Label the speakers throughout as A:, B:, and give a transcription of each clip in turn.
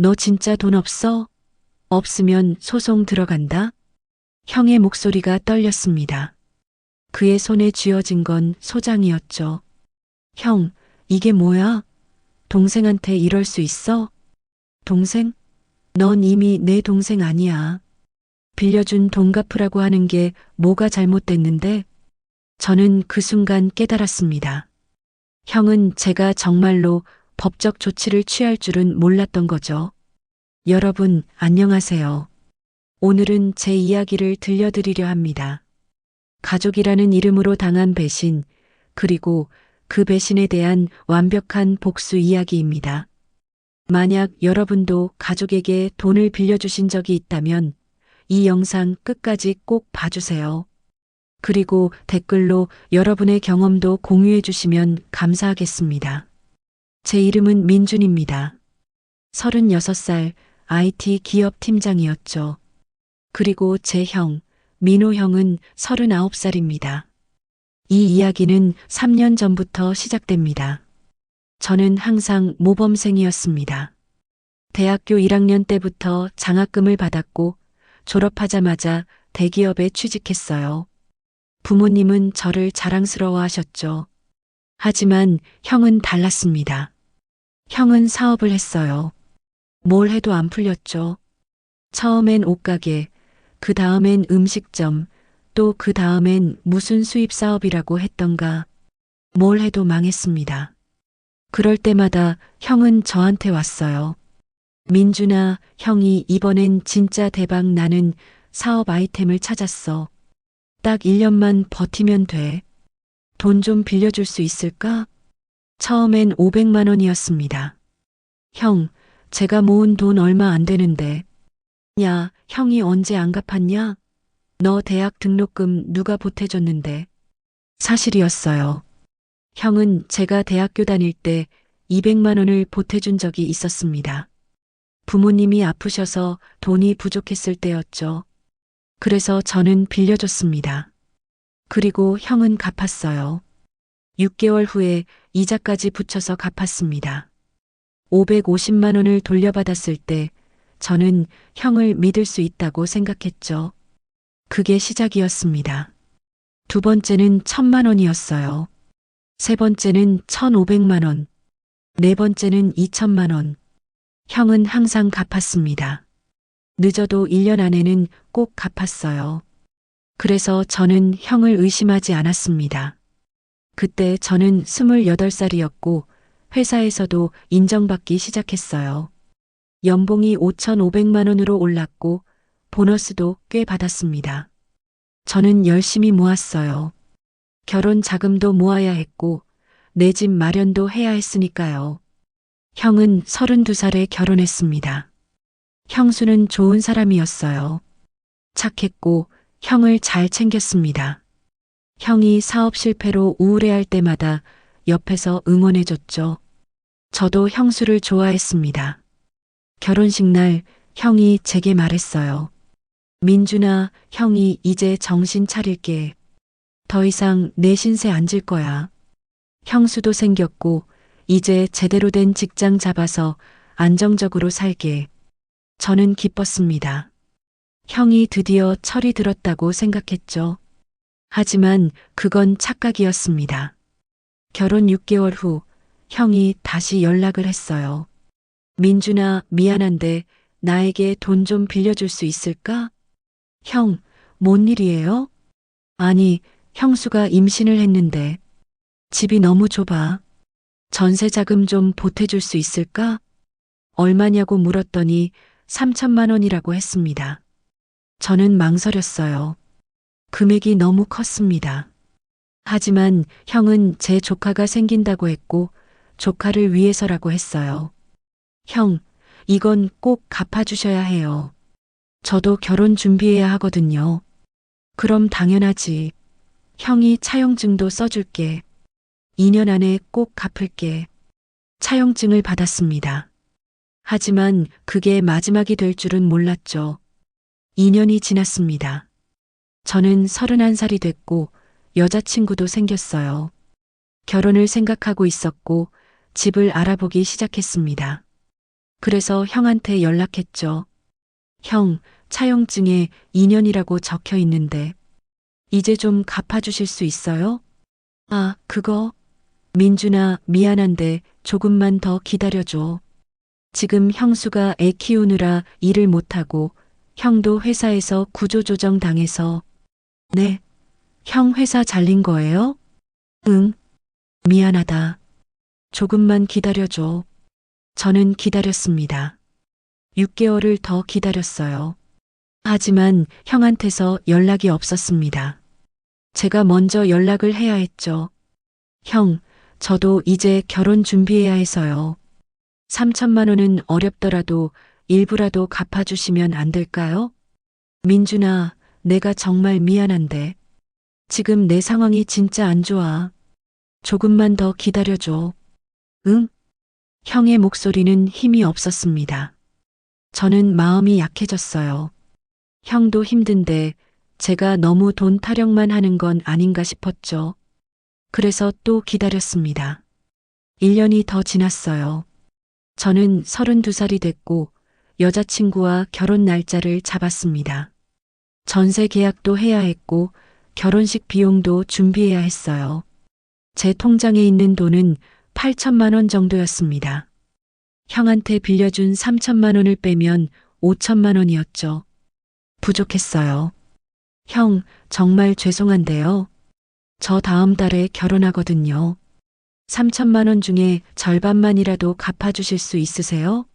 A: 너 진짜 돈 없어? 없으면 소송 들어간다? 형의 목소리가 떨렸습니다. 그의 손에 쥐어진 건 소장이었죠. 형, 이게 뭐야? 동생한테 이럴 수 있어? 동생? 넌 이미 내 동생 아니야. 빌려준 돈 갚으라고 하는 게 뭐가 잘못됐는데? 저는 그 순간 깨달았습니다. 형은 제가 정말로 법적 조치를 취할 줄은 몰랐던 거죠. 여러분, 안녕하세요. 오늘은 제 이야기를 들려드리려 합니다. 가족이라는 이름으로 당한 배신, 그리고 그 배신에 대한 완벽한 복수 이야기입니다. 만약 여러분도 가족에게 돈을 빌려주신 적이 있다면 이 영상 끝까지 꼭 봐주세요. 그리고 댓글로 여러분의 경험도 공유해 주시면 감사하겠습니다. 제 이름은 민준입니다. 36살 IT 기업 팀장이었죠. 그리고 제 형, 민호 형은 39살입니다. 이 이야기는 3년 전부터 시작됩니다. 저는 항상 모범생이었습니다. 대학교 1학년 때부터 장학금을 받았고 졸업하자마자 대기업에 취직했어요. 부모님은 저를 자랑스러워 하셨죠. 하지만 형은 달랐습니다. 형은 사업을 했어요. 뭘 해도 안 풀렸죠. 처음엔 옷가게, 그 다음엔 음식점, 또 그 다음엔 무슨 수입 사업이라고 했던가. 뭘 해도 망했습니다. 그럴 때마다 형은 저한테 왔어요. 민준아, 형이 이번엔 진짜 대박 나는 사업 아이템을 찾았어. 딱 1년만 버티면 돼. 돈 좀 빌려줄 수 있을까? 처음엔 500만 원이었습니다. 형, 제가 모은 돈 얼마 안 되는데. 야, 형이 언제 안 갚았냐? 너 대학 등록금 누가 보태줬는데? 사실이었어요. 형은 제가 대학교 다닐 때 200만 원을 보태준 적이 있었습니다. 부모님이 아프셔서 돈이 부족했을 때였죠. 그래서 저는 빌려줬습니다. 그리고 형은 갚았어요. 6개월 후에 이자까지 붙여서 갚았습니다. 550만 원을 돌려받았을 때 저는 형을 믿을 수 있다고 생각했죠. 그게 시작이었습니다. 두 번째는 1000만 원이었어요. 세 번째는 1500만 원. 네 번째는 2000만 원. 형은 항상 갚았습니다. 늦어도 1년 안에는 꼭 갚았어요. 그래서 저는 형을 의심하지 않았습니다. 그때 저는 28살이었고 회사에서도 인정받기 시작했어요. 연봉이 5,500만 원으로 올랐고 보너스도 꽤 받았습니다. 저는 열심히 모았어요. 결혼 자금도 모아야 했고 내 집 마련도 해야 했으니까요. 형은 32살에 결혼했습니다. 형수는 좋은 사람이었어요. 착했고 형을 잘 챙겼습니다. 형이 사업 실패로 우울해할 때마다 옆에서 응원해줬죠. 저도 형수를 좋아했습니다. 결혼식 날 형이 제게 말했어요. 민준아, 형이 이제 정신 차릴게. 더 이상 내 신세 안 질 거야. 형수도 생겼고 이제 제대로 된 직장 잡아서 안정적으로 살게. 저는 기뻤습니다. 형이 드디어 철이 들었다고 생각했죠. 하지만 그건 착각이었습니다. 결혼 6개월 후 형이 다시 연락을 했어요. 민준아, 미안한데 나에게 돈 좀 빌려줄 수 있을까? 형, 뭔 일이에요? 아니, 형수가 임신을 했는데 집이 너무 좁아. 전세 자금 좀 보태줄 수 있을까? 얼마냐고 물었더니 3천만 원이라고 했습니다. 저는 망설였어요. 금액이 너무 컸습니다. 하지만 형은 제 조카가 생긴다고 했고 조카를 위해서라고 했어요. 형, 이건 꼭 갚아주셔야 해요. 저도 결혼 준비해야 하거든요. 그럼 당연하지. 형이 차용증도 써줄게. 2년 안에 꼭 갚을게. 차용증을 받았습니다. 하지만 그게 마지막이 될 줄은 몰랐죠. 2년이 지났습니다. 저는 31살이 됐고 여자친구도 생겼어요. 결혼을 생각하고 있었고 집을 알아보기 시작했습니다. 그래서 형한테 연락했죠. 형, 차용증에 2년이라고 적혀 있는데 이제 좀 갚아주실 수 있어요? 아, 그거. 민준아, 미안한데 조금만 더 기다려줘. 지금 형수가 애 키우느라 일을 못하고 형도 회사에서 구조조정 당해서. 네. 형 회사 잘린 거예요? 응. 미안하다. 조금만 기다려줘. 저는 기다렸습니다. 6개월을 더 기다렸어요. 하지만 형한테서 연락이 없었습니다. 제가 먼저 연락을 해야 했죠. 형, 저도 이제 결혼 준비해야 해서요. 3천만 원은 어렵더라도 일부라도 갚아주시면 안 될까요? 민준아, 내가 정말 미안한데 지금 내 상황이 진짜 안 좋아. 조금만 더 기다려줘. 응? 형의 목소리는 힘이 없었습니다. 저는 마음이 약해졌어요. 형도 힘든데 제가 너무 돈 타령만 하는 건 아닌가 싶었죠. 그래서 또 기다렸습니다. 1년이 더 지났어요. 저는 32살이 됐고 여자친구와 결혼 날짜를 잡았습니다. 전세 계약도 해야 했고 결혼식 비용도 준비해야 했어요. 제 통장에 있는 돈은 8천만 원 정도였습니다. 형한테 빌려준 3천만 원을 빼면 5천만 원이었죠. 부족했어요. 형, 정말 죄송한데요. 저 다음 달에 결혼하거든요. 3천만 원 중에 절반만이라도 갚아주실 수 있으세요?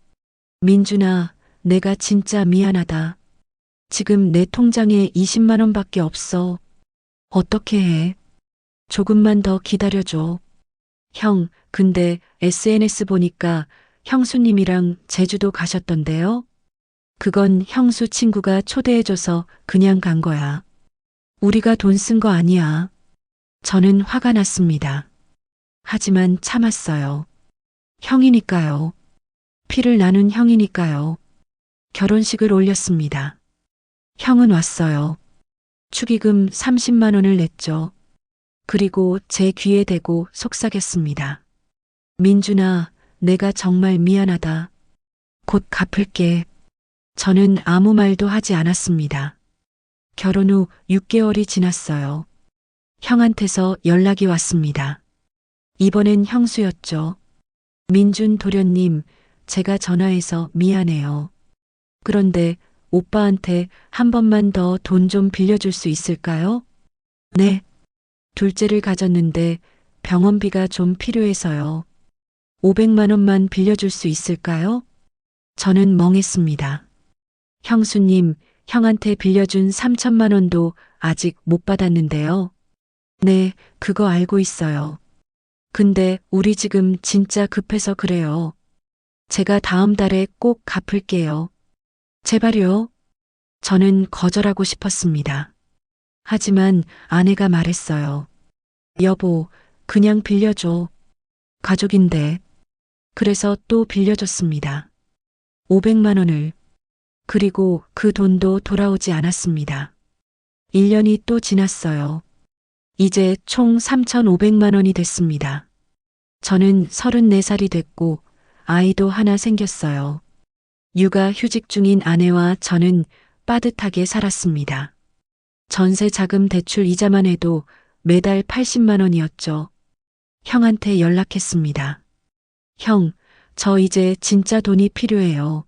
A: 민준아, 내가 진짜 미안하다. 지금 내 통장에 20만 원밖에 없어. 어떻게 해? 조금만 더 기다려줘. 형, 근데 SNS 보니까 형수님이랑 제주도 가셨던데요? 그건 형수 친구가 초대해줘서 그냥 간 거야. 우리가 돈 쓴 거 아니야. 저는 화가 났습니다. 하지만 참았어요. 형이니까요. 피를 나눈 형이니까요. 결혼식을 올렸습니다. 형은 왔어요. 축의금 30만 원을 냈죠. 그리고 제 귀에 대고 속삭였습니다. 민준아, 내가 정말 미안하다. 곧 갚을게. 저는 아무 말도 하지 않았습니다. 결혼 후 6개월이 지났어요. 형한테서 연락이 왔습니다. 이번엔 형수였죠. 민준 도련님, 제가 전화해서 미안해요. 그런데 오빠한테 한 번만 더 돈 좀 빌려줄 수 있을까요? 네. 둘째를 가졌는데 병원비가 좀 필요해서요. 500만 원만 빌려줄 수 있을까요? 저는 멍했습니다. 형수님, 형한테 빌려준 3천만 원도 아직 못 받았는데요. 네, 그거 알고 있어요. 근데 우리 지금 진짜 급해서 그래요. 제가 다음 달에 꼭 갚을게요. 제발요. 저는 거절하고 싶었습니다. 하지만 아내가 말했어요. 여보, 그냥 빌려줘. 가족인데. 그래서 또 빌려줬습니다. 500만 원을. 그리고 그 돈도 돌아오지 않았습니다. 1년이 또 지났어요. 이제 총 3,500만 원이 됐습니다. 저는 34살이 됐고 아이도 하나 생겼어요. 육아 휴직 중인 아내와 저는 빠듯하게 살았습니다. 전세 자금 대출 이자만 해도 매달 80만 원이었죠. 형한테 연락했습니다. 형, 저 이제 진짜 돈이 필요해요.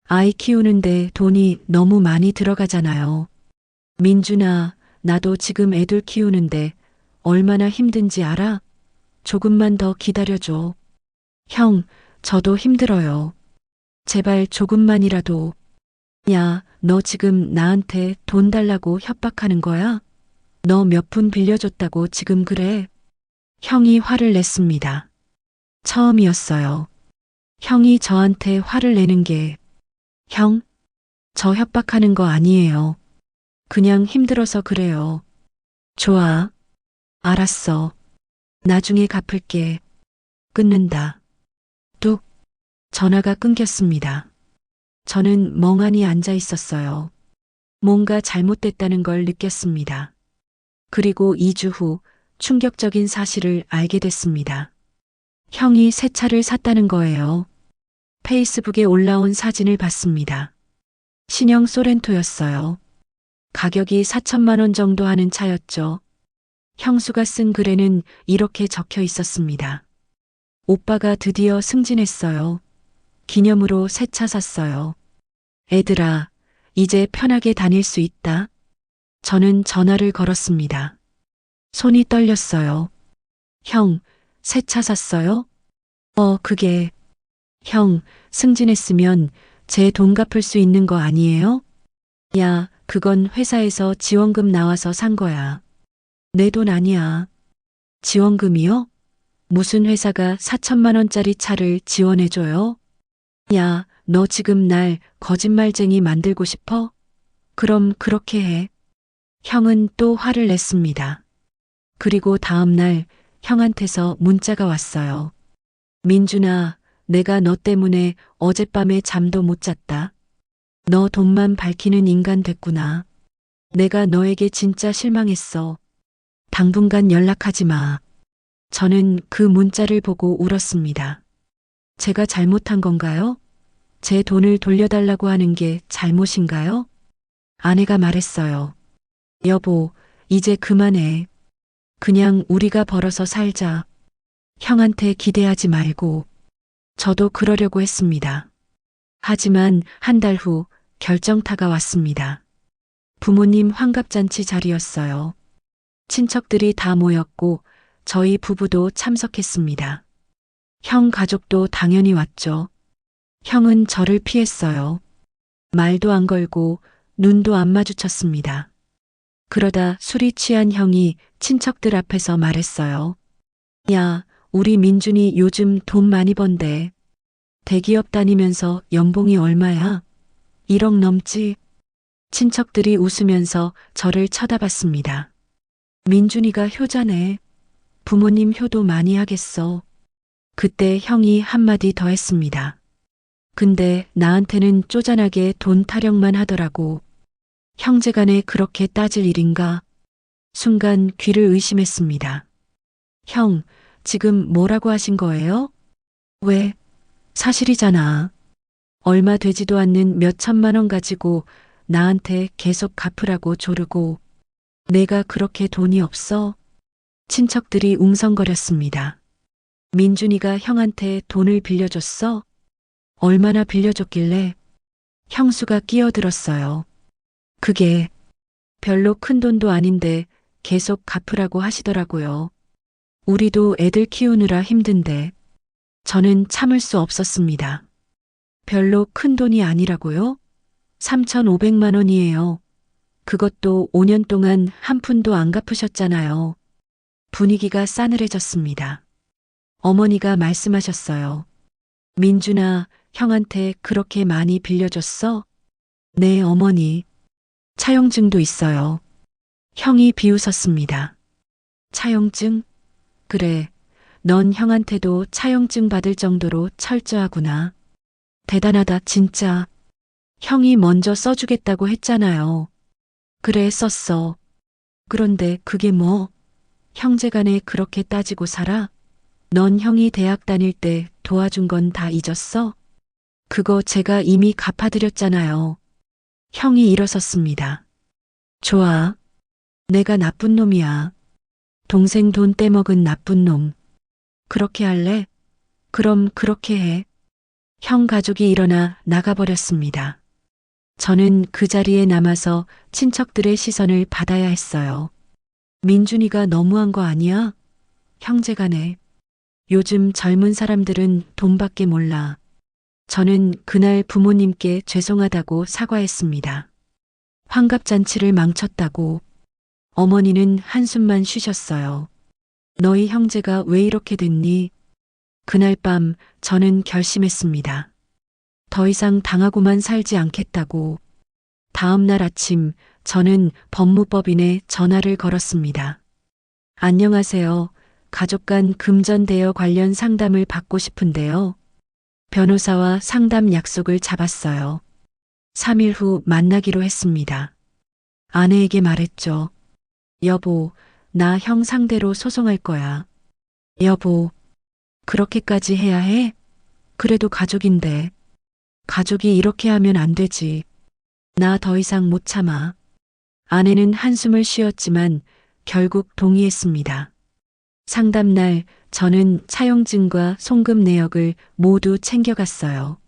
A: 아이 키우는데 돈이 너무 많이 들어가잖아요. 민준아, 나도 지금 애들 키우는데 얼마나 힘든지 알아? 조금만 더 기다려줘. 형, 저도 힘들어요. 제발 조금만이라도. 야, 너 지금 나한테 돈 달라고 협박하는 거야? 너 몇 푼 빌려줬다고 지금 그래? 형이 화를 냈습니다. 처음이었어요. 형이 저한테 화를 내는 게. 형, 저 협박하는 거 아니에요. 그냥 힘들어서 그래요. 좋아. 알았어. 나중에 갚을게. 끊는다. 뚝. 전화가 끊겼습니다. 저는 멍하니 앉아 있었어요. 뭔가 잘못됐다는 걸 느꼈습니다. 그리고 2주 후 충격적인 사실을 알게 됐습니다. 형이 새 차를 샀다는 거예요. 페이스북에 올라온 사진을 봤습니다. 신형 소렌토였어요. 가격이 4천만 원 정도 하는 차였죠. 형수가 쓴 글에는 이렇게 적혀 있었습니다. 오빠가 드디어 승진했어요. 기념으로 새 차 샀어요. 애들아, 이제 편하게 다닐 수 있다. 저는 전화를 걸었습니다. 손이 떨렸어요. 형, 새 차 샀어요? 그게. 형, 승진했으면 제 돈 갚을 수 있는 거 아니에요? 야, 그건 회사에서 지원금 나와서 산 거야. 내 돈 아니야. 지원금이요? 무슨 회사가 4천만 원짜리 차를 지원해줘요? 야, 너 지금 날 거짓말쟁이 만들고 싶어? 그럼 그렇게 해. 형은 또 화를 냈습니다. 그리고 다음 날 형한테서 문자가 왔어요. 민준아, 내가 너 때문에 어젯밤에 잠도 못 잤다. 너 돈만 밝히는 인간 됐구나. 내가 너에게 진짜 실망했어. 당분간 연락하지 마. 저는 그 문자를 보고 울었습니다. 제가 잘못한 건가요? 제 돈을 돌려달라고 하는 게 잘못인가요? 아내가 말했어요. 여보, 이제 그만해. 그냥 우리가 벌어서 살자. 형한테 기대하지 말고. 저도 그러려고 했습니다. 하지만 한 달 후 결정타가 왔습니다. 부모님 환갑잔치 자리였어요. 친척들이 다 모였고 저희 부부도 참석했습니다. 형 가족도 당연히 왔죠. 형은 저를 피했어요. 말도 안 걸고 눈도 안 마주쳤습니다. 그러다 술이 취한 형이 친척들 앞에서 말했어요. 야, 우리 민준이 요즘 돈 많이 번대. 대기업 다니면서 연봉이 얼마야? 1억 넘지? 친척들이 웃으면서 저를 쳐다봤습니다. 민준이가 효자네. 부모님 효도 많이 하겠어. 그때 형이 한마디 더 했습니다. 근데 나한테는 쪼잔하게 돈 타령만 하더라고. 형제간에 그렇게 따질 일인가? 순간 귀를 의심했습니다. 형, 지금 뭐라고 하신 거예요? 왜? 사실이잖아. 얼마 되지도 않는 몇 천만 원 가지고 나한테 계속 갚으라고 조르고 내가 그렇게 돈이 없어? 친척들이 웅성거렸습니다. 민준이가 형한테 돈을 빌려줬어? 얼마나 빌려줬길래? 형수가 끼어들었어요. 그게 별로 큰 돈도 아닌데 계속 갚으라고 하시더라고요. 우리도 애들 키우느라 힘든데. 저는 참을 수 없었습니다. 별로 큰 돈이 아니라고요? 3,500만 원이에요. 그것도 5년 동안 한 푼도 안 갚으셨잖아요. 분위기가 싸늘해졌습니다. 어머니가 말씀하셨어요. 민준아, 형한테 그렇게 많이 빌려줬어? 네, 어머니. 차용증도 있어요. 형이 비웃었습니다. 차용증? 그래, 넌 형한테도 차용증 받을 정도로 철저하구나. 대단하다, 진짜. 형이 먼저 써주겠다고 했잖아요. 그래, 썼어. 그런데 그게 뭐? 형제간에 그렇게 따지고 살아? 넌 형이 대학 다닐 때 도와준 건 다 잊었어? 그거 제가 이미 갚아드렸잖아요. 형이 일어섰습니다. 좋아. 내가 나쁜 놈이야. 동생 돈 떼먹은 나쁜 놈. 그렇게 할래? 그럼 그렇게 해. 형 가족이 일어나 나가버렸습니다. 저는 그 자리에 남아서 친척들의 시선을 받아야 했어요. 민준이가 너무한 거 아니야? 형제간에. 요즘 젊은 사람들은 돈밖에 몰라. 저는 그날 부모님께 죄송하다고 사과했습니다. 환갑잔치를 망쳤다고. 어머니는 한숨만 쉬셨어요. 너희 형제가 왜 이렇게 됐니? 그날 밤 저는 결심했습니다. 더 이상 당하고만 살지 않겠다고. 다음 날 아침 저는 법무법인에 전화를 걸었습니다. 안녕하세요. 가족 간 금전 대여 관련 상담을 받고 싶은데요. 변호사와 상담 약속을 잡았어요. 3일 후 만나기로 했습니다. 아내에게 말했죠. 여보, 나 형 상대로 소송할 거야. 여보, 그렇게까지 해야 해? 그래도 가족인데. 가족이 이렇게 하면 안 되지. 나 더 이상 못 참아. 아내는 한숨을 쉬었지만 결국 동의했습니다. 상담날 저는 차용증과 송금 내역을 모두 챙겨갔어요.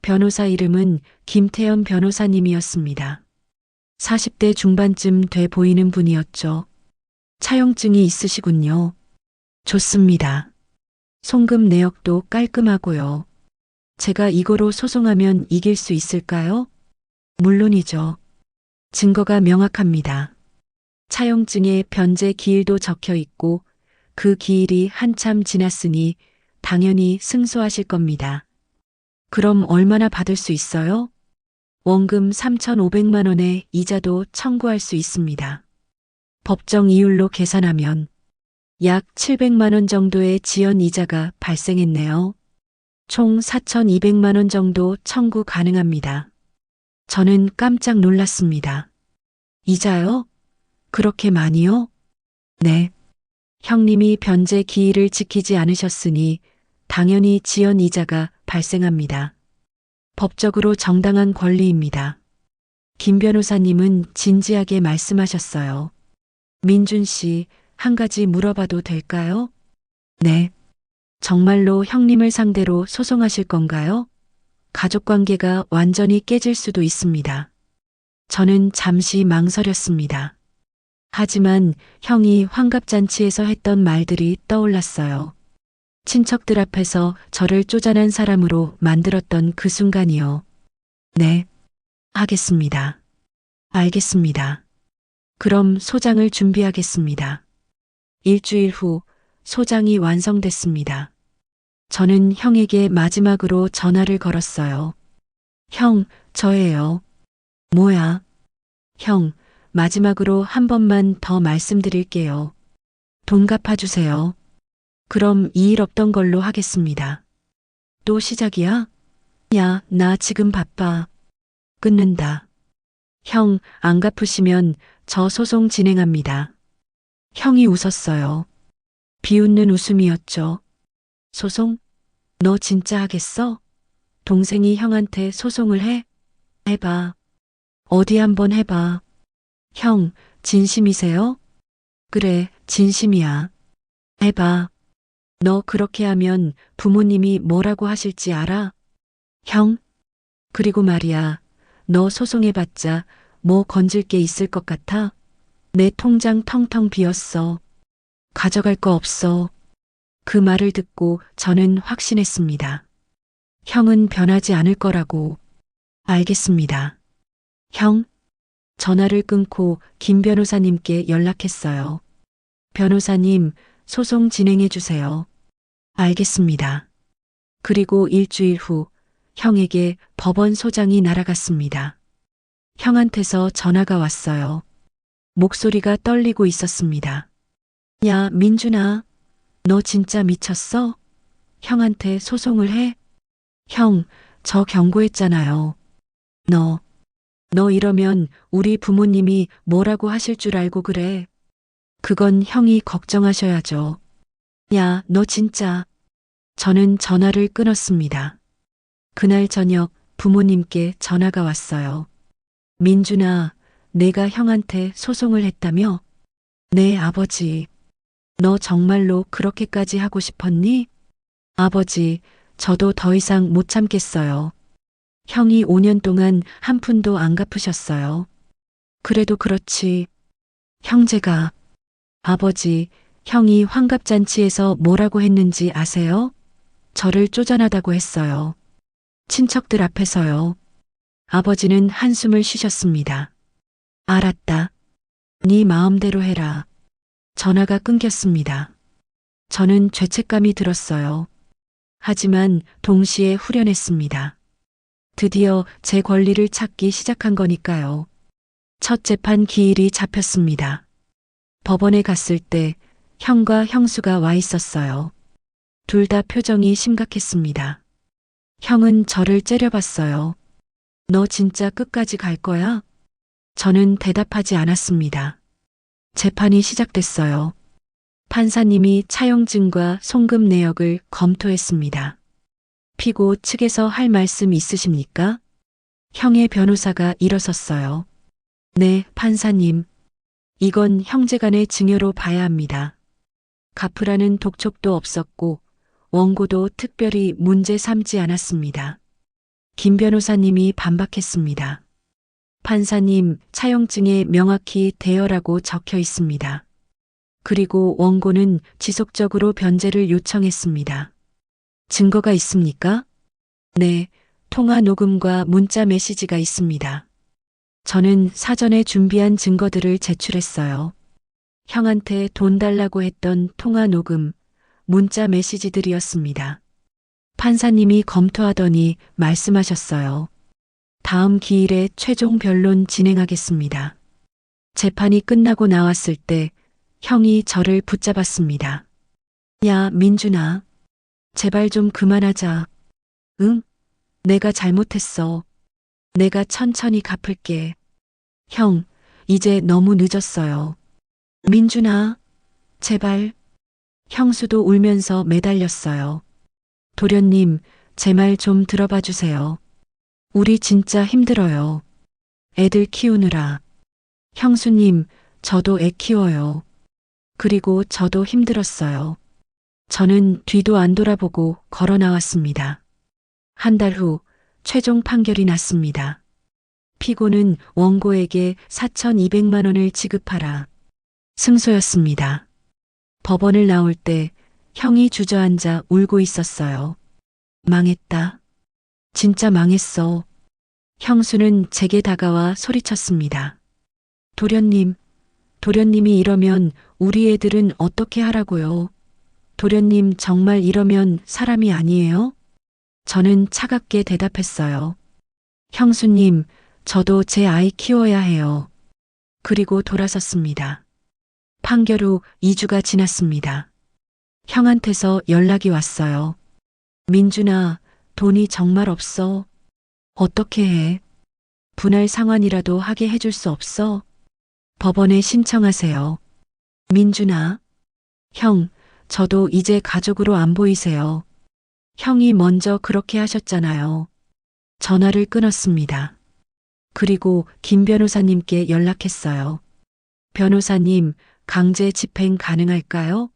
A: 변호사 이름은 김태현 변호사님이었습니다. 40대 중반쯤 돼 보이는 분이었죠. 차용증이 있으시군요. 좋습니다. 송금 내역도 깔끔하고요. 제가 이거로 소송하면 이길 수 있을까요? 물론이죠. 증거가 명확합니다. 차용증에 변제 기일도 적혀 있고 그 기일이 한참 지났으니 당연히 승소하실 겁니다. 그럼 얼마나 받을 수 있어요? 원금 3,500만 원에 이자도 청구할 수 있습니다. 법정 이율로 계산하면 약 700만 원 정도의 지연 이자가 발생했네요. 총 4,200만 원 정도 청구 가능합니다. 저는 깜짝 놀랐습니다. 이자요? 그렇게 많이요? 네. 형님이 변제 기일을 지키지 않으셨으니 당연히 지연 이자가 발생합니다. 법적으로 정당한 권리입니다. 김 변호사님은 진지하게 말씀하셨어요. 민준 씨, 한 가지 물어봐도 될까요? 네. 정말로 형님을 상대로 소송하실 건가요? 가족 관계가 완전히 깨질 수도 있습니다. 저는 잠시 망설였습니다. 하지만 형이 환갑잔치에서 했던 말들이 떠올랐어요. 친척들 앞에서 저를 쪼잔한 사람으로 만들었던 그 순간이요. 네, 하겠습니다. 알겠습니다. 그럼 소장을 준비하겠습니다. 일주일 후 소장이 완성됐습니다. 저는 형에게 마지막으로 전화를 걸었어요. 형, 저예요. 뭐야? 형, 마지막으로 한 번만 더 말씀드릴게요. 돈 갚아주세요. 그럼 이 일 없던 걸로 하겠습니다. 또 시작이야? 야, 나 지금 바빠. 끊는다. 형, 안 갚으시면 저 소송 진행합니다. 형이 웃었어요. 비웃는 웃음이었죠. 소송? 너 진짜 하겠어? 동생이 형한테 소송을 해? 해봐. 어디 한번 해봐. 형, 진심이세요? 그래, 진심이야. 해봐. 너 그렇게 하면 부모님이 뭐라고 하실지 알아? 형? 그리고 말이야, 너 소송해봤자 뭐 건질 게 있을 것 같아? 내 통장 텅텅 비었어. 가져갈 거 없어. 그 말을 듣고 저는 확신했습니다. 형은 변하지 않을 거라고. 알겠습니다. 형? 전화를 끊고 김 변호사님께 연락했어요. 변호사님, 소송 진행해 주세요. 알겠습니다. 그리고 일주일 후 형에게 법원 소장이 날아갔습니다. 형한테서 전화가 왔어요. 목소리가 떨리고 있었습니다. 야, 민준아, 너 진짜 미쳤어? 형한테 소송을 해? 형, 저 경고했잖아요. 너 이러면 우리 부모님이 뭐라고 하실 줄 알고 그래. 그건 형이 걱정하셔야죠. 야, 너 진짜. 저는 전화를 끊었습니다. 그날 저녁 부모님께 전화가 왔어요. 민준아, 내가 형한테 소송을 했다며? 네, 아버지. 너 정말로 그렇게까지 하고 싶었니? 아버지, 저도 더 이상 못 참겠어요. 형이 5년 동안 한 푼도 안 갚으셨어요. 그래도 그렇지. 형제가. 아버지, 형이 환갑잔치에서 뭐라고 했는지 아세요? 저를 쪼잔하다고 했어요. 친척들 앞에서요. 아버지는 한숨을 쉬셨습니다. 알았다. 네 마음대로 해라. 전화가 끊겼습니다. 저는 죄책감이 들었어요. 하지만 동시에 후련했습니다. 드디어 제 권리를 찾기 시작한 거니까요. 첫 재판 기일이 잡혔습니다. 법원에 갔을 때 형과 형수가 와 있었어요. 둘 다 표정이 심각했습니다. 형은 저를 째려봤어요. 너 진짜 끝까지 갈 거야? 저는 대답하지 않았습니다. 재판이 시작됐어요. 판사님이 차용증과 송금 내역을 검토했습니다. 피고 측에서 할 말씀 있으십니까? 형의 변호사가 일어섰어요. 네, 판사님. 이건 형제간의 증여로 봐야 합니다. 갚으라는 독촉도 없었고 원고도 특별히 문제 삼지 않았습니다. 김 변호사님이 반박했습니다. 판사님, 차용증에 명확히 대여라고 적혀 있습니다. 그리고 원고는 지속적으로 변제를 요청했습니다. 증거가 있습니까? 네, 통화 녹음과 문자 메시지가 있습니다. 저는 사전에 준비한 증거들을 제출했어요. 형한테 돈 달라고 했던 통화 녹음, 문자 메시지들이었습니다. 판사님이 검토하더니 말씀하셨어요. 다음 기일에 최종 변론 진행하겠습니다. 재판이 끝나고 나왔을 때 형이 저를 붙잡았습니다. 야, 민준아. 제발 좀 그만하자. 응? 내가 잘못했어. 내가 천천히 갚을게. 형, 이제 너무 늦었어요. 민준아, 제발. 형수도 울면서 매달렸어요. 도련님, 제 말 좀 들어봐 주세요. 우리 진짜 힘들어요. 애들 키우느라. 형수님, 저도 애 키워요. 그리고 저도 힘들었어요. 저는 뒤도 안 돌아보고 걸어 나왔습니다. 한 달 후 최종 판결이 났습니다. 피고는 원고에게 4,200만 원을 지급하라. 승소였습니다. 법원을 나올 때 형이 주저앉아 울고 있었어요. 망했다. 진짜 망했어. 형수는 제게 다가와 소리쳤습니다. 도련님, 도련님이 이러면 우리 애들은 어떻게 하라고요? 도련님 정말 이러면 사람이 아니에요? 저는 차갑게 대답했어요. 형수님, 저도 제 아이 키워야 해요. 그리고 돌아섰습니다. 판결 후 2주가 지났습니다. 형한테서 연락이 왔어요. 민준아, 돈이 정말 없어. 어떻게 해? 분할 상환이라도 하게 해줄 수 없어? 법원에 신청하세요. 민준아. 형, 저도 이제 가족으로 안 보이세요. 형이 먼저 그렇게 하셨잖아요. 전화를 끊었습니다. 그리고 김 변호사님께 연락했어요. 변호사님, 강제 집행 가능할까요?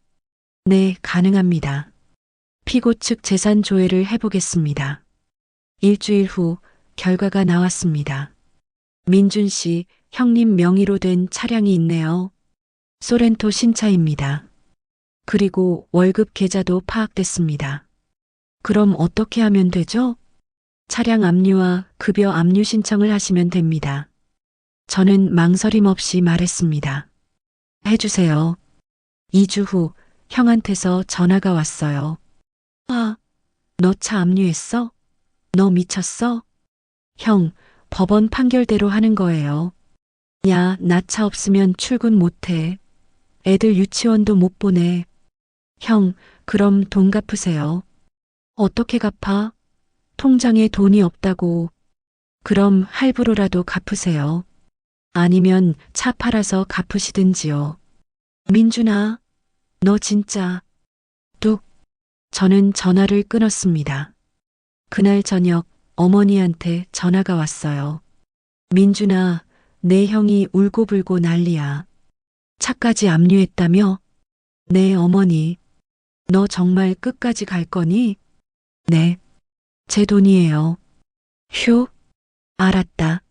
A: 네, 가능합니다. 피고 측 재산 조회를 해보겠습니다. 일주일 후 결과가 나왔습니다. 민준 씨, 형님 명의로 된 차량이 있네요. 소렌토 신차입니다. 그리고 월급 계좌도 파악됐습니다. 그럼 어떻게 하면 되죠? 차량 압류와 급여 압류 신청을 하시면 됩니다. 저는 망설임 없이 말했습니다. 해주세요. 2주 후 형한테서 전화가 왔어요. 아, 너 차 압류했어? 너 미쳤어? 형, 법원 판결대로 하는 거예요. 야, 나 차 없으면 출근 못해. 애들 유치원도 못 보내. 형, 그럼 돈 갚으세요. 어떻게 갚아? 통장에 돈이 없다고. 그럼 할부로라도 갚으세요. 아니면 차 팔아서 갚으시든지요. 민준아, 너 진짜. 뚝. 저는 전화를 끊었습니다. 그날 저녁 어머니한테 전화가 왔어요. 민준아, 내 형이 울고불고 난리야. 차까지 압류했다며? 네, 어머니. 너 정말 끝까지 갈 거니? 네. 제 돈이에요. 휴. 알았다.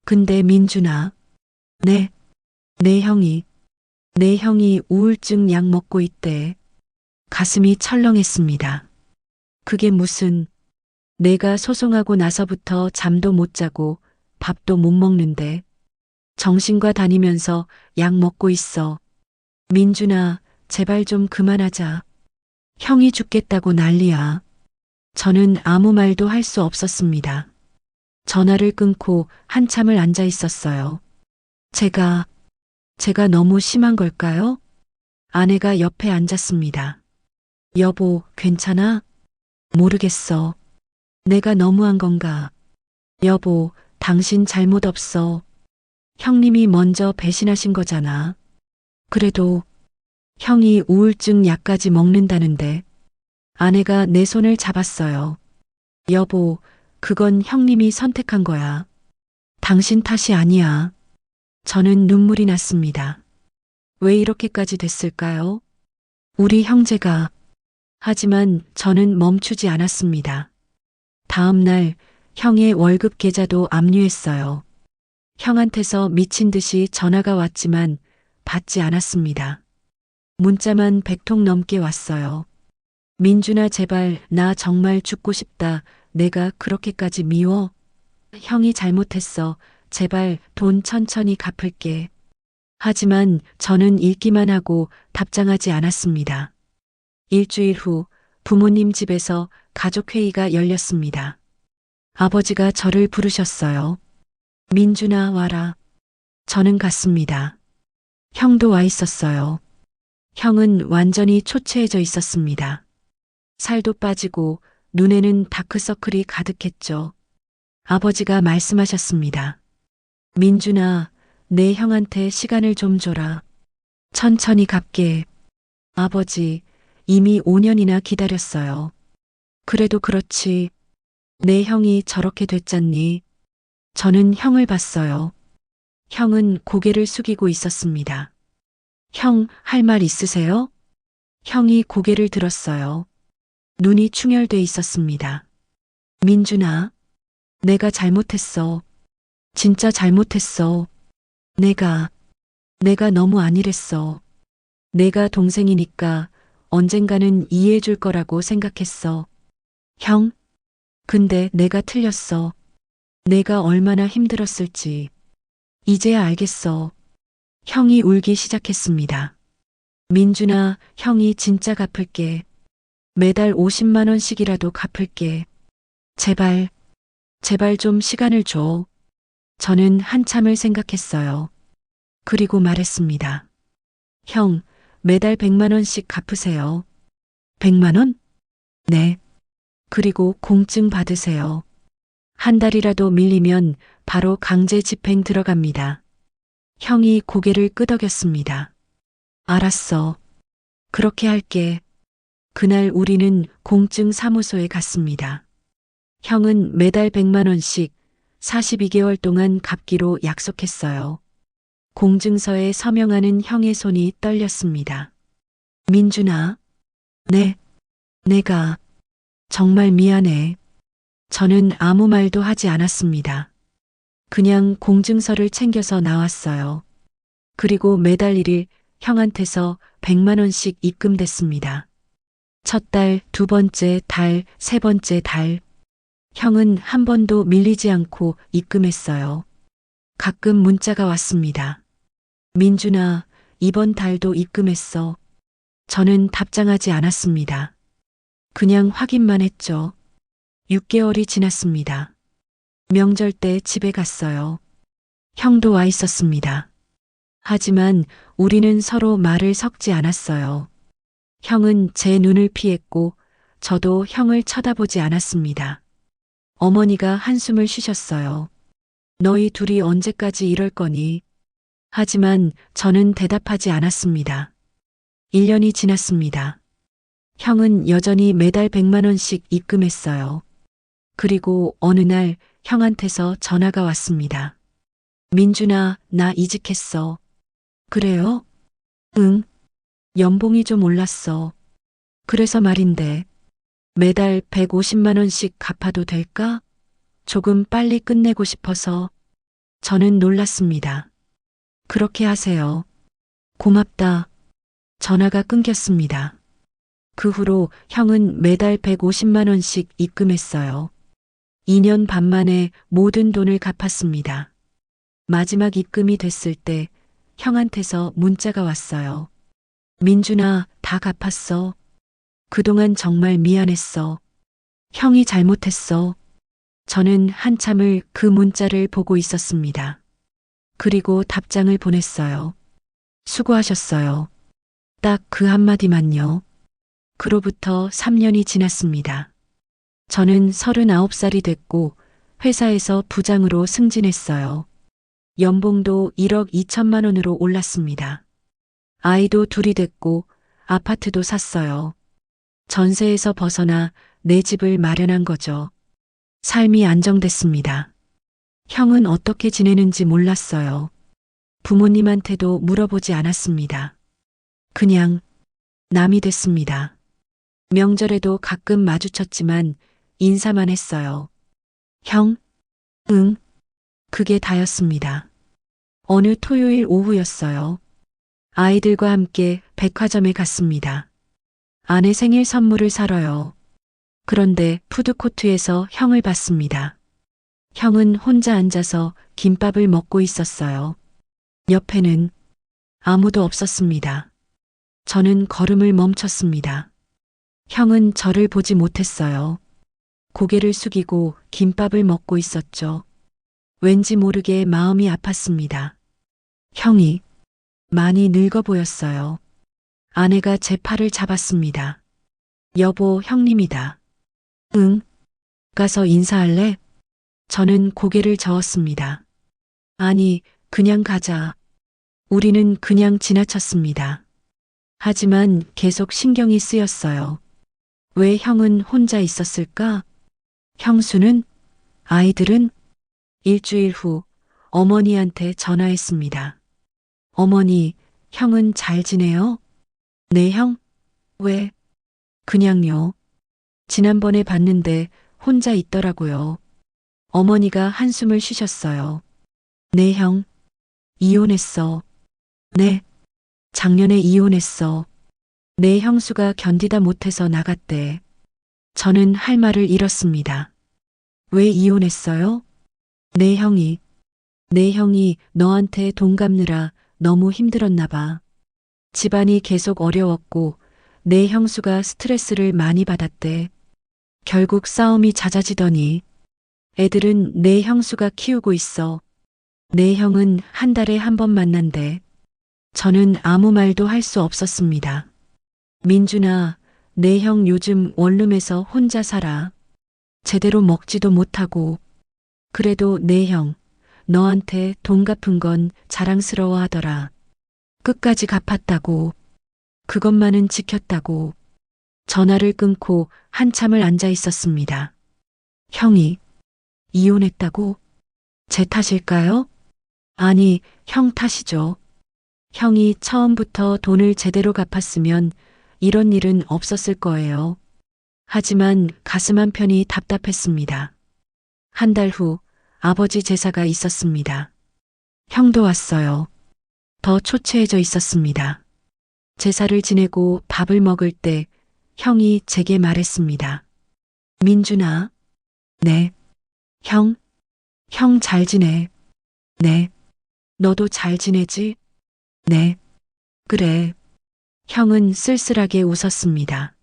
A: 근데 민준아. 네. 내 형이 우울증 약 먹고 있대. 가슴이 철렁했습니다. 그게 무슨, 내가 소송하고 나서부터 잠도 못 자고 밥도 못 먹는데 정신과 다니면서 약 먹고 있어. 민준아, 제발 좀 그만하자. 형이 죽겠다고 난리야. 저는 아무 말도 할 수 없었습니다. 전화를 끊고 한참을 앉아 있었어요. 제가 너무 심한 걸까요? 아내가 옆에 앉았습니다. 여보, 괜찮아? 모르겠어. 내가 너무한 건가? 여보, 당신 잘못 없어. 형님이 먼저 배신하신 거잖아. 그래도 형이 우울증 약까지 먹는다는데. 아내가 내 손을 잡았어요. 여보, 그건 형님이 선택한 거야. 당신 탓이 아니야. 저는 눈물이 났습니다. 왜 이렇게까지 됐을까요? 우리 형제가. 하지만 저는 멈추지 않았습니다. 다음 날 형의 월급 계좌도 압류했어요. 형한테서 미친 듯이 전화가 왔지만 받지 않았습니다. 문자만 100통 넘게 왔어요. 민준아, 제발, 나 정말 죽고 싶다. 내가 그렇게까지 미워? 형이 잘못했어. 제발 돈 천천히 갚을게. 하지만 저는 읽기만 하고 답장하지 않았습니다. 일주일 후 부모님 집에서 가족회의가 열렸습니다. 아버지가 저를 부르셨어요. 민준아, 와라. 저는 갔습니다. 형도 와 있었어요. 형은 완전히 초췌해져 있었습니다. 살도 빠지고 눈에는 다크서클이 가득했죠. 아버지가 말씀하셨습니다. 민준아, 내 형한테 시간을 좀 줘라. 천천히 갚게. 아버지, 이미 5년이나 기다렸어요. 그래도 그렇지. 내 형이 저렇게 됐잖니. 저는 형을 봤어요. 형은 고개를 숙이고 있었습니다. 형, 할 말 있으세요? 형이 고개를 들었어요. 눈이 충혈돼 있었습니다. 민준아, 내가 잘못했어. 진짜 잘못했어. 내가 너무 안일했어. 내가 동생이니까 언젠가는 이해해 줄 거라고 생각했어. 형, 근데 내가 틀렸어. 내가 얼마나 힘들었을지. 이제야 알겠어. 형이 울기 시작했습니다. 민준아, 형이 진짜 갚을게. 매달 50만 원씩이라도 갚을게. 제발, 제발 좀 시간을 줘. 저는 한참을 생각했어요. 그리고 말했습니다. 형, 매달 100만 원씩 갚으세요. 100만 원? 네. 그리고 공증 받으세요. 한 달이라도 밀리면 바로 강제 집행 들어갑니다. 형이 고개를 끄덕였습니다. 알았어. 그렇게 할게. 그날 우리는 공증 사무소에 갔습니다. 형은 매달 100만 원씩 42개월 동안 갚기로 약속했어요. 공증서에 서명하는 형의 손이 떨렸습니다. 민준아, 네, 내가 정말 미안해. 저는 아무 말도 하지 않았습니다. 그냥 공증서를 챙겨서 나왔어요. 그리고 매달 1일 형한테서 100만 원씩 입금됐습니다. 첫 달, 두 번째 달, 세 번째 달. 형은 한 번도 밀리지 않고 입금했어요. 가끔 문자가 왔습니다. 민준아, 이번 달도 입금했어. 저는 답장하지 않았습니다. 그냥 확인만 했죠. 6개월이 지났습니다. 명절 때 집에 갔어요. 형도 와 있었습니다. 하지만 우리는 서로 말을 섞지 않았어요. 형은 제 눈을 피했고 저도 형을 쳐다보지 않았습니다. 어머니가 한숨을 쉬셨어요. 너희 둘이 언제까지 이럴 거니? 하지만 저는 대답하지 않았습니다. 1년이 지났습니다. 형은 여전히 매달 100만 원씩 입금했어요. 그리고 어느 날 형한테서 전화가 왔습니다. 민준아, 나 이직했어. 그래요? 응. 연봉이 좀 올랐어. 그래서 말인데, 매달 150만 원씩 갚아도 될까? 조금 빨리 끝내고 싶어서. 저는 놀랐습니다. 그렇게 하세요. 고맙다. 전화가 끊겼습니다. 그 후로 형은 매달 150만 원씩 입금했어요. 2년 반 만에 모든 돈을 갚았습니다. 마지막 입금이 됐을 때 형한테서 문자가 왔어요. 민준아, 다 갚았어. 그동안 정말 미안했어. 형이 잘못했어. 저는 한참을 그 문자를 보고 있었습니다. 그리고 답장을 보냈어요. 수고하셨어요. 딱 그 한마디만요. 그로부터 3년이 지났습니다. 저는 39살이 됐고 회사에서 부장으로 승진했어요. 연봉도 1억 2천만 원으로 올랐습니다. 아이도 둘이 됐고 아파트도 샀어요. 전세에서 벗어나 내 집을 마련한 거죠. 삶이 안정됐습니다. 형은 어떻게 지내는지 몰랐어요. 부모님한테도 물어보지 않았습니다. 그냥 남이 됐습니다. 명절에도 가끔 마주쳤지만 인사만 했어요. 형? 응. 그게 다였습니다. 어느 토요일 오후였어요. 아이들과 함께 백화점에 갔습니다. 아내 생일 선물을 사러요. 그런데 푸드코트에서 형을 봤습니다. 형은 혼자 앉아서 김밥을 먹고 있었어요. 옆에는 아무도 없었습니다. 저는 걸음을 멈췄습니다. 형은 저를 보지 못했어요. 고개를 숙이고 김밥을 먹고 있었죠. 왠지 모르게 마음이 아팠습니다. 형이 많이 늙어 보였어요. 아내가 제 팔을 잡았습니다. 여보, 형님이다. 응? 가서 인사할래? 저는 고개를 저었습니다. 아니, 그냥 가자. 우리는 그냥 지나쳤습니다. 하지만 계속 신경이 쓰였어요. 왜 형은 혼자 있었을까? 형수는? 아이들은? 일주일 후 어머니한테 전화했습니다. 어머니, 형은 잘 지내요? 네, 형? 왜? 그냥요. 지난번에 봤는데 혼자 있더라고요. 어머니가 한숨을 쉬셨어요. 네, 형. 이혼했어. 네. 작년에 이혼했어. 내 형수가 견디다 못해서 나갔대. 저는 할 말을 잃었습니다. 왜 이혼했어요? 내 형이. 내 형이 너한테 돈 갚느라 너무 힘들었나 봐. 집안이 계속 어려웠고 내 형수가 스트레스를 많이 받았대. 결국 싸움이 잦아지더니 애들은 내 형수가 키우고 있어. 내 형은 한 달에 한 번 만난대. 저는 아무 말도 할 수 없었습니다. 민준아, 내 형 요즘 원룸에서 혼자 살아. 제대로 먹지도 못하고. 그래도 내 형, 너한테 돈 갚은 건 자랑스러워 하더라. 끝까지 갚았다고. 그것만은 지켰다고. 전화를 끊고 한참을 앉아 있었습니다. 형이 이혼했다고? 제 탓일까요? 아니, 형 탓이죠. 형이 처음부터 돈을 제대로 갚았으면 이런 일은 없었을 거예요. 하지만 가슴 한편이 답답했습니다. 한 달 후 아버지 제사가 있었습니다. 형도 왔어요. 더 초췌해져 있었습니다. 제사를 지내고 밥을 먹을 때 형이 제게 말했습니다. 민준아. 네. 형? 형 잘 지내. 네. 너도 잘 지내지? 네. 그래. 형은 쓸쓸하게 웃었습니다.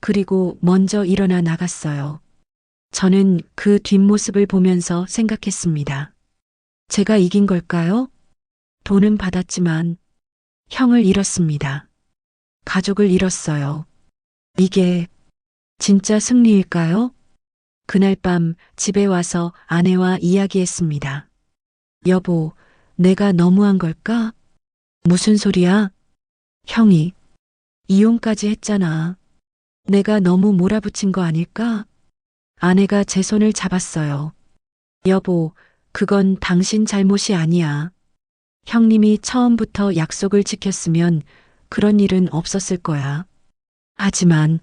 A: 그리고 먼저 일어나 나갔어요. 저는 그 뒷모습을 보면서 생각했습니다. 제가 이긴 걸까요? 돈은 받았지만 형을 잃었습니다. 가족을 잃었어요. 이게 진짜 승리일까요? 그날 밤 집에 와서 아내와 이야기했습니다. 여보, 내가 너무한 걸까? 무슨 소리야? 형이 이혼까지 했잖아. 내가 너무 몰아붙인 거 아닐까? 아내가 제 손을 잡았어요. 여보, 그건 당신 잘못이 아니야. 형님이 처음부터 약속을 지켰으면 그런 일은 없었을 거야. 하지만,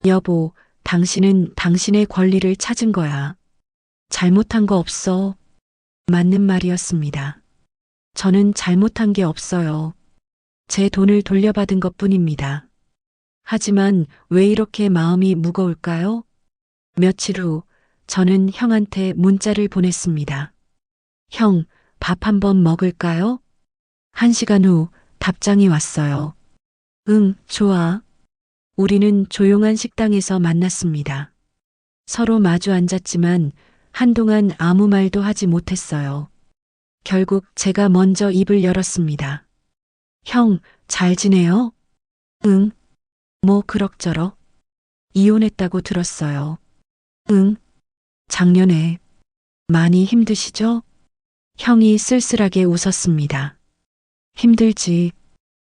A: 여보, 당신은 당신의 권리를 찾은 거야. 잘못한 거 없어. 맞는 말이었습니다. 저는 잘못한 게 없어요. 제 돈을 돌려받은 것 뿐입니다. 하지만 왜 이렇게 마음이 무거울까요? 며칠 후 저는 형한테 문자를 보냈습니다. 형, 밥 한번 먹을까요? 1시간 후 답장이 왔어요. 응, 좋아. 우리는 조용한 식당에서 만났습니다. 서로 마주 앉았지만 한동안 아무 말도 하지 못했어요. 결국 제가 먼저 입을 열었습니다. 형, 잘 지내요? 응. 뭐 그럭저럭. 이혼했다고 들었어요. 응. 작년에. 많이 힘드시죠? 형이 쓸쓸하게 웃었습니다. 힘들지.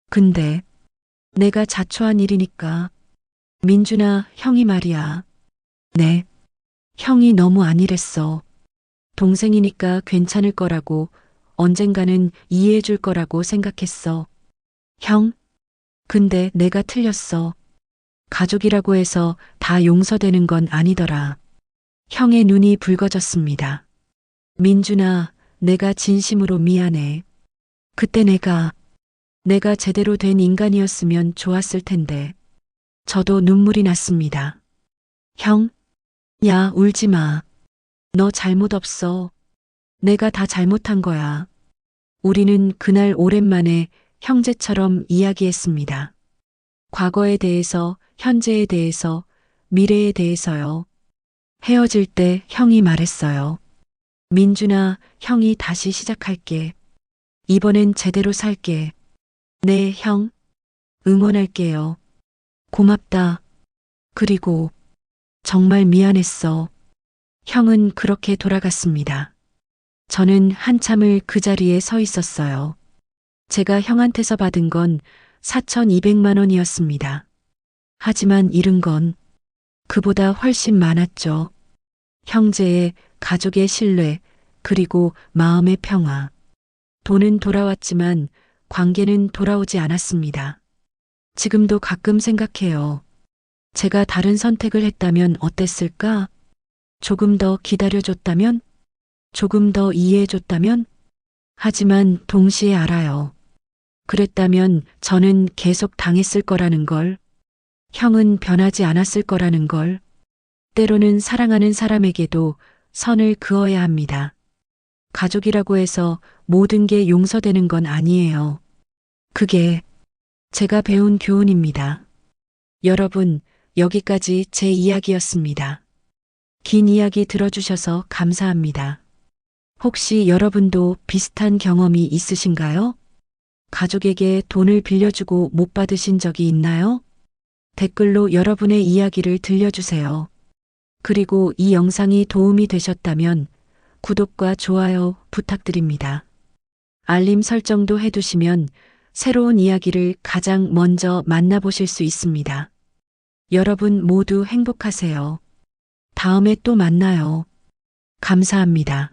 A: 근데 내가 자초한 일이니까. 민준아, 형이 말이야. 네. 형이 너무 안일했어. 동생이니까 괜찮을 거라고, 언젠가는 이해해 줄 거라고 생각했어. 형, 근데 내가 틀렸어. 가족이라고 해서 다 용서되는 건 아니더라. 형의 눈이 붉어졌습니다. 민준아, 내가 진심으로 미안해. 그때 내가 제대로 된 인간이었으면 좋았을 텐데. 저도 눈물이 났습니다. 형, 야, 울지 마. 너 잘못 없어. 내가 다 잘못한 거야. 우리는 그날 오랜만에 형제처럼 이야기했습니다. 과거에 대해서, 현재에 대해서, 미래에 대해서요. 헤어질 때 형이 말했어요. 민준아, 형이 다시 시작할게. 이번엔 제대로 살게. 네, 형. 응원할게요. 고맙다. 그리고 정말 미안했어. 형은 그렇게 돌아갔습니다. 저는 한참을 그 자리에 서 있었어요. 제가 형한테서 받은 건 4,200만 원이었습니다. 하지만 잃은 건 그보다 훨씬 많았죠. 형제의, 가족의 신뢰, 그리고 마음의 평화. 돈은 돌아왔지만 관계는 돌아오지 않았습니다. 지금도 가끔 생각해요. 제가 다른 선택을 했다면 어땠을까? 조금 더 기다려줬다면? 조금 더 이해해줬다면? 하지만 동시에 알아요. 그랬다면 저는 계속 당했을 거라는 걸. 형은 변하지 않았을 거라는 걸. 때로는 사랑하는 사람에게도 선을 그어야 합니다. 가족이라고 해서 모든 게 용서되는 건 아니에요. 그게 제가 배운 교훈입니다. 여러분, 여기까지 제 이야기였습니다. 긴 이야기 들어주셔서 감사합니다. 혹시 여러분도 비슷한 경험이 있으신가요? 가족에게 돈을 빌려주고 못 받으신 적이 있나요? 댓글로 여러분의 이야기를 들려주세요. 그리고 이 영상이 도움이 되셨다면 구독과 좋아요 부탁드립니다. 알림 설정도 해두시면 새로운 이야기를 가장 먼저 만나보실 수 있습니다. 여러분 모두 행복하세요. 다음에 또 만나요. 감사합니다.